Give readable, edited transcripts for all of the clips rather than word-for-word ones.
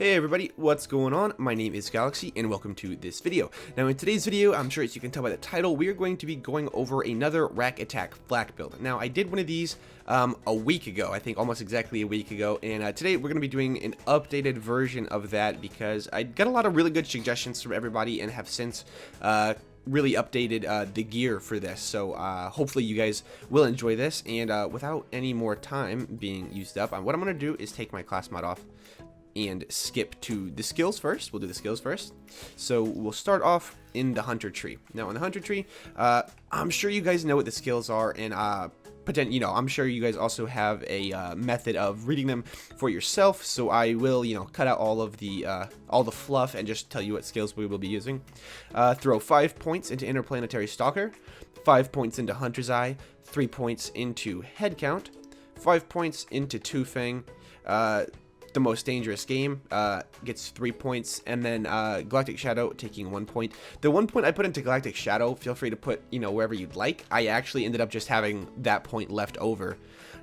Hey everybody, what's going on? My name is Galaxy and welcome to this video. Now in today's video, I'm sure as you can tell by the title, we are going to be going over another Rakk Attack Fl4k build. Now I did one of these a week ago, I think almost exactly a week ago, and today we're going to be doing an updated version of that because I got a lot of really good suggestions from everybody and have since really updated the gear for this, so hopefully you guys will enjoy this. And without any more time being used up, what I'm going to do is take my class mod off and skip to the skills first. We'll do the skills first. So we'll start off in the hunter tree. Now in the hunter tree, I'm sure you guys know what the skills are, and I'm sure you guys also have a method of reading them for yourself. So I will, cut out all the fluff and just tell you what skills we will be using. Throw 5 points into interplanetary stalker, 5 points into hunter's eye, 3 points into head count, 5 points into two fang. The most dangerous game gets 3 points, and then Galactic Shadow taking 1 point. The 1 point I put into Galactic Shadow, feel free to put wherever you'd like. I actually ended up just having that point left over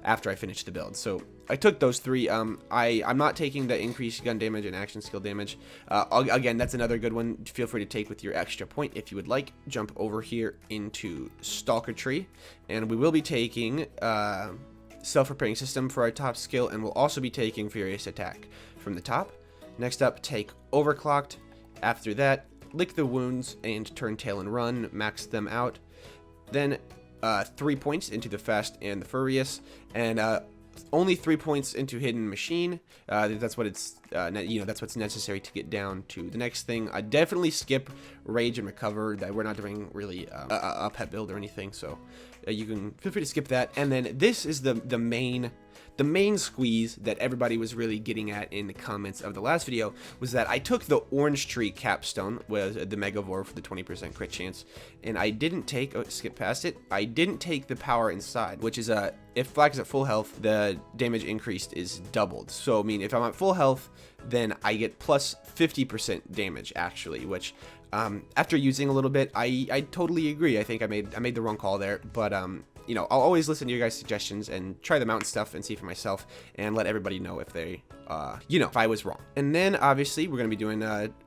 after I finished the build, so I took those three. I'm not taking the increased gun damage and action skill damage. Again, that's another good one. Feel free to take with your extra point if you would like. Jump over here into Stalker Tree, and we will be taking self-repairing system for our top skill, and we'll also be taking furious attack from the top. Next up, take overclocked. After that, lick the wounds and turn tail and run, max them out. Then 3 points into the fast and the furious, and only 3 points into hidden machine. That's what it's that's what's necessary to get down to the next thing. I definitely skip rage and recover. That we're not doing really a pet build or anything, so you can feel free to skip that. And then this is the main squeeze that everybody was really getting at in the comments of the last video, was that I took the orange tree capstone with the Megavore for the 20% crit chance, and I didn't take, skip past it, I didn't take the power inside, which is if Fl4k is at full health, the damage increased is doubled. So I mean, if I'm at full health, then I get plus 50% damage actually, which after using a little bit, I totally agree. I think I made the wrong call there, but I'll always listen to your guys' suggestions and try them out and stuff and see for myself and let everybody know if they, if I was wrong. And then obviously we're gonna be doing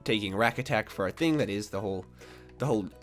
taking Rakk Attack for our thing. That is the whole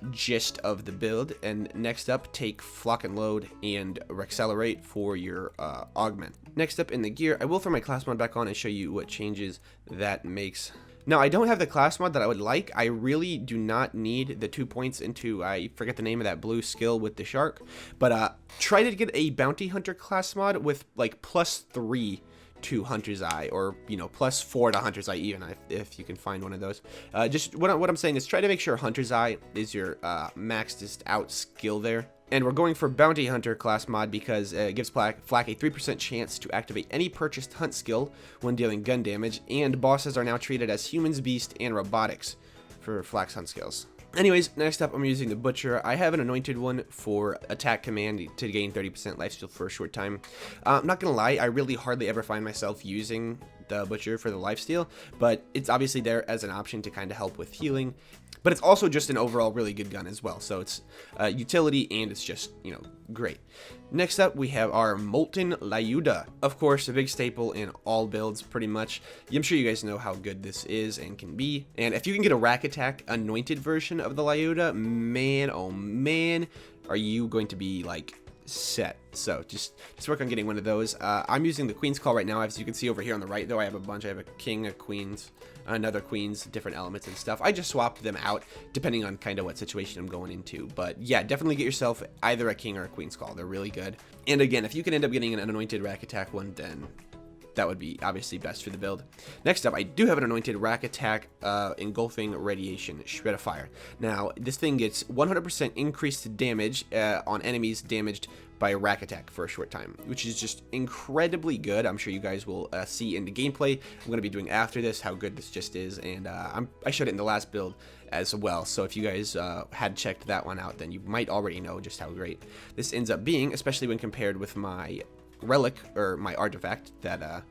gist of the build. And next up, take Flock and Load and Accelerate for your augment. Next up in the gear, I will throw my class mod back on and show you what changes that makes. Now, I don't have the class mod that I would like. I really do not need the 2 points into, I forget the name of that blue skill with the shark, but try to get a bounty hunter class mod with like +3 to hunter's eye, or +4 to hunter's eye even, if you can find one of those. Just what I'm saying is try to make sure hunter's eye is your maxed out skill there. And we're going for Bounty Hunter class mod because it gives Fl4k a 3% chance to activate any purchased hunt skill when dealing gun damage, and bosses are now treated as humans, beast, and robotics for Fl4k's hunt skills. Anyways, next up I'm using the Butcher. I have an anointed one for attack command to gain 30% lifesteal for a short time. I'm not gonna lie, I really hardly ever find myself using the Butcher for the lifesteal, but it's obviously there as an option to kind of help with healing. But it's also just an overall really good gun as well, so it's utility and it's just, great. Next up, we have our Molten Lyuda. Of course, a big staple in all builds, pretty much. I'm sure you guys know how good this is and can be. And if you can get a Rakk Attack anointed version of the Lyuda, man, oh man, are you going to be, like, set. So just work on getting one of those. I'm using the Queen's Call right now. As you can see over here on the right, though, I have a bunch. I have a King, a Queen's, another Queen's, different elements and stuff. I just swapped them out depending on kind of what situation I'm going into. But yeah, definitely get yourself either a King or a Queen's Call. They're really good. And again, if you can end up getting an anointed Rakk Attack one, then that would be obviously best for the build. Next up, I do have an anointed Rakk Attack engulfing radiation shred of fire. Now, this thing gets 100% increased damage on enemies damaged by Rakk Attack for a short time, which is just incredibly good. I'm sure you guys will see in the gameplay I'm going to be doing after this how good this just is, and I showed it in the last build as well. So if you guys had checked that one out, then you might already know just how great this ends up being, especially when compared with my relic, or my artifact, that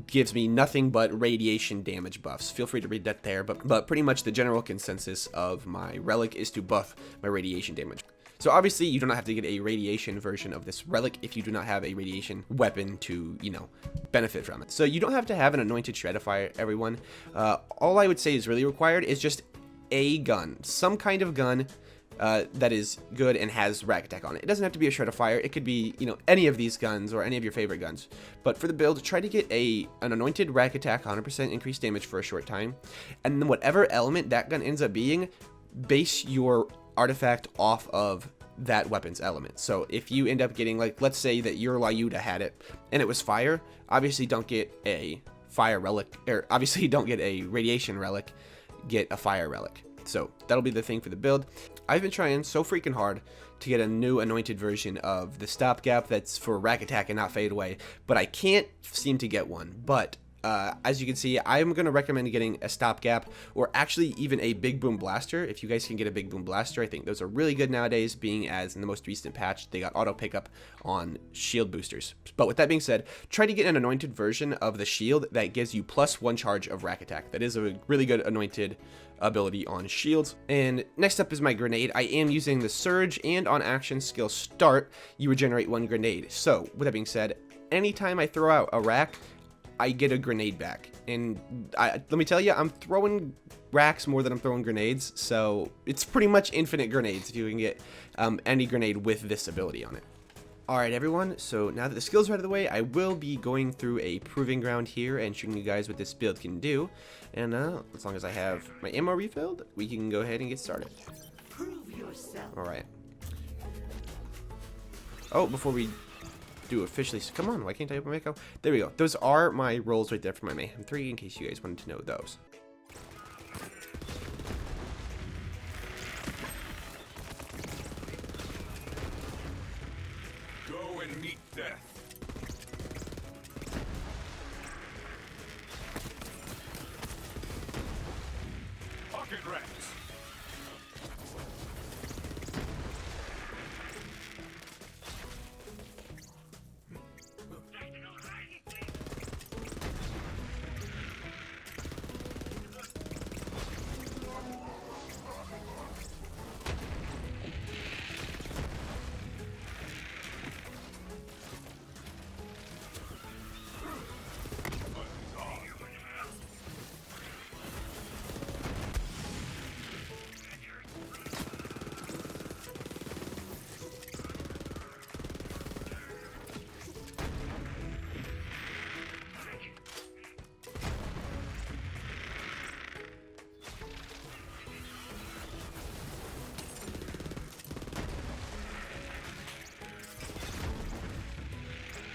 gives me nothing but radiation damage buffs. Feel free to read that there, but pretty much the general consensus of my relic is to buff my radiation damage. So obviously you do not have to get a radiation version of this relic if you do not have a radiation weapon to, you know, benefit from it. So you don't have to have an anointed Shreddifier, everyone. All I would say is really required is just a gun, some kind of gun that is good and has Rakk Attack on it. It doesn't have to be a Shreddifier. It could be, you know, any of these guns or any of your favorite guns. But for the build, try to get an anointed Rakk Attack, 100% increased damage for a short time. And then whatever element that gun ends up being, base your artifact off of that weapon's element. So if you end up getting, like, let's say that your Lyuda had it and it was fire, obviously don't get a fire relic, or obviously don't get a radiation relic, get a fire relic. So that'll be the thing for the build. I've been trying so freaking hard to get a new anointed version of the stopgap that's for Rakk Attack and not fade away, but I can't seem to get one. But as you can see, I'm going to recommend getting a stopgap, or actually even a big boom blaster. If you guys can get a big boom blaster, I think those are really good nowadays, being as in the most recent patch they got auto pickup on shield boosters. But with that being said, try to get an anointed version of the shield that gives you +1 charge of Rakk Attack. That is a really good anointed ability on shields. And next up is my grenade. I am using the surge, and on action skill start you regenerate 1 grenade. So with that being said, anytime I throw out a rack, I get a grenade back. And let me tell you, I'm throwing racks more than I'm throwing grenades, so it's pretty much infinite grenades if you can get any grenade with this ability on it. Alright everyone, so now that the skills are out of the way, I will be going through a proving ground here and showing you guys what this build can do. And as long as I have my ammo refilled, we can go ahead and get started. Alright. Oh, before we do officially, come on, why can't I open my echo? There we go. Those are my rolls right there for my Mayhem 3, in case you guys wanted to know those. Go and meet death. Pocket rats.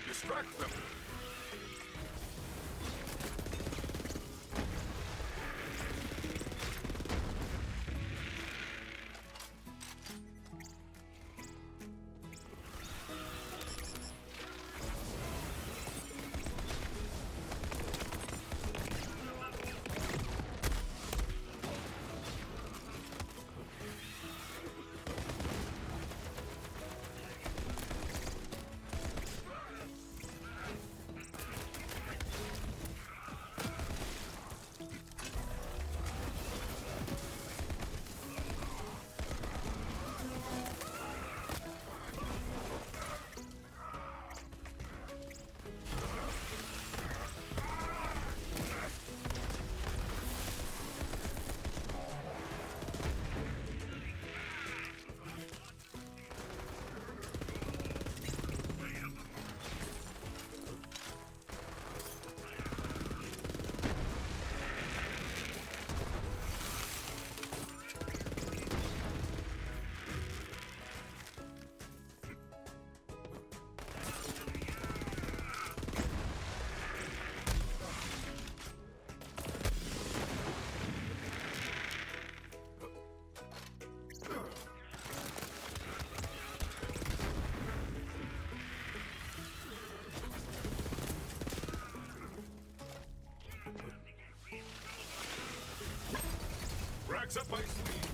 Distract them. Racks up my sleeve.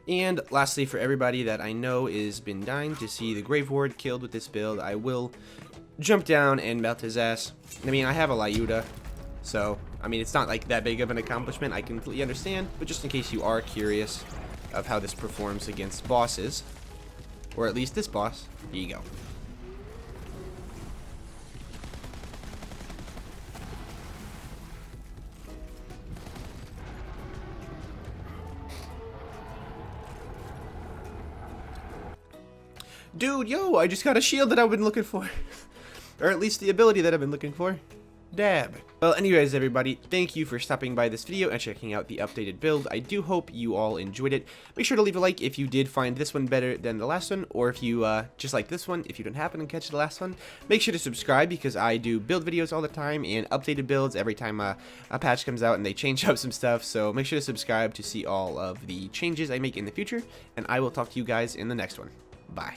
And lastly, for everybody that I know is been dying to see the Grave Ward killed with this build, I will jump down and melt his ass. I mean, I have a Lyuda, so, I mean, it's not like that big of an accomplishment, I completely understand, but just in case you are curious of how this performs against bosses, or at least this boss, here you go. Dude, yo, I just got a shield that I've been looking for. Or at least the ability that I've been looking for. Dab. Well, anyways, everybody, thank you for stopping by this video and checking out the updated build. I do hope you all enjoyed it. Make sure to leave a like if you did find this one better than the last one, or if you just like this one, if you don't happen to catch the last one. Make sure to subscribe because I do build videos all the time and updated builds every time a patch comes out and they change up some stuff. So make sure to subscribe to see all of the changes I make in the future, and I will talk to you guys in the next one. Bye.